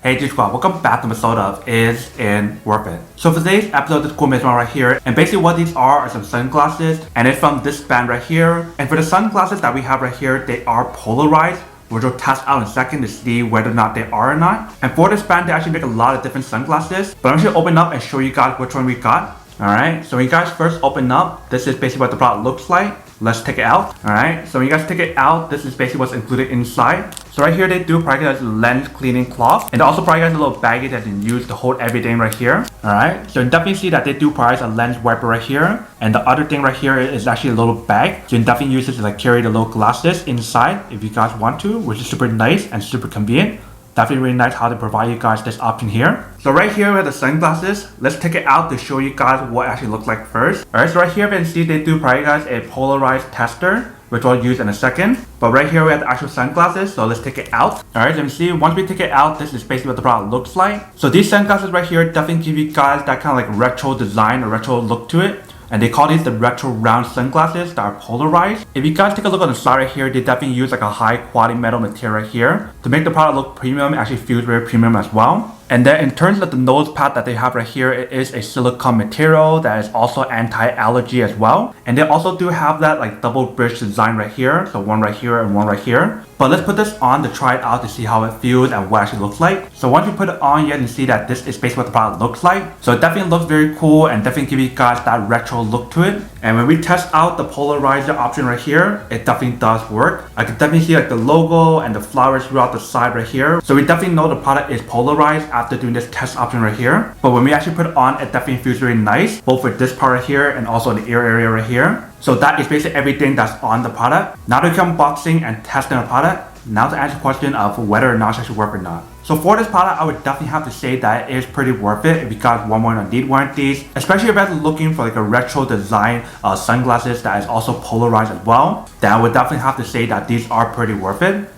Hey G-Squad, welcome back to an episode of Is It Worth It? So for today's episode, this cool one right here, and basically what these are some sunglasses, and it's from this brand right here. And for the sunglasses that we have right here, they are polarized, which we'll test out in a second to see whether or not they are or not. And for this brand, they actually make a lot of different sunglasses, but I'm just gonna open up and show you guys which one we got. Alright, so when you guys first open up, this is basically what the product looks like. Let's take it out. Alright, so when you guys take it out, this is basically what's included inside. So right here they do provide you guys lens cleaning cloth, and they also provide you guys a little baggie that you can use to hold everything right here. Alright, so you can definitely see that they do provide a lens wiper right here, and the other thing right here is actually a little bag. So you can definitely use it to like carry the little glasses inside if you guys want to, which is super nice and super convenient. Definitely really nice how they provide you guys this option here. So right here we have the sunglasses. Let's take it out to show you guys what it actually looks like first. Alright, so right here you can see they do provide you guys a polarized tester, which we'll use in a second. But right here we have the actual sunglasses, so let's take it out. Alright, so you can see once we take it out, this is basically what the product looks like. So these sunglasses right here definitely give you guys that kind of like retro design or retro look to it. And they call these the retro round sunglasses that are polarized. If you guys take a look on the side right here, they definitely use like a high quality metal material right here to make the product look premium. It actually feels very premium as well. And then in terms of the nose pad that they have right here, it is a silicone material that is also anti-allergy as well. And they also do have that like double bridge design right here. So one right here and one right here. But let's put this on to try it out to see how it feels and what it actually looks like. So once you put it on, you can see that this is basically what the product looks like. So it definitely looks very cool and definitely give you guys that retro look to it. And when we test out the polarizer option right here, it definitely does work. I can definitely see like the logo and the flowers throughout the side right here. So we definitely know the product is polarized after doing this test option right here. But when we actually put it on, it definitely feels very nice, both with this part right here and also the ear area right here. So that is basically everything that's on the product. Now to come unboxing and testing the product, now to answer the question of whether or not it should work or not. So for this product, I would definitely have to say that it is pretty worth it if you guys want one or need one of these. Especially if you're looking for like a retro design sunglasses that is also polarized as well, then I would definitely have to say that these are pretty worth it.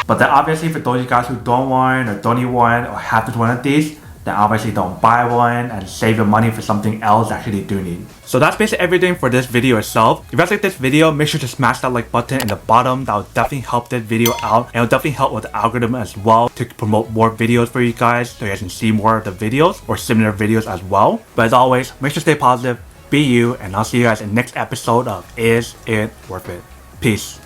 But then obviously for those of you guys who don't want or don't need one or have to one of these, then obviously don't buy one and save your money for something else that actually do need. So that's basically everything for this video itself. If you guys like this video, make sure to smash that like button in the bottom. That will definitely help this video out, and it'll definitely help with the algorithm as well to promote more videos for you guys so you guys can see more of the videos or similar videos as well. But as always, make sure to stay positive, be you, and I'll see you guys in the next episode of Is It Worth It? Peace.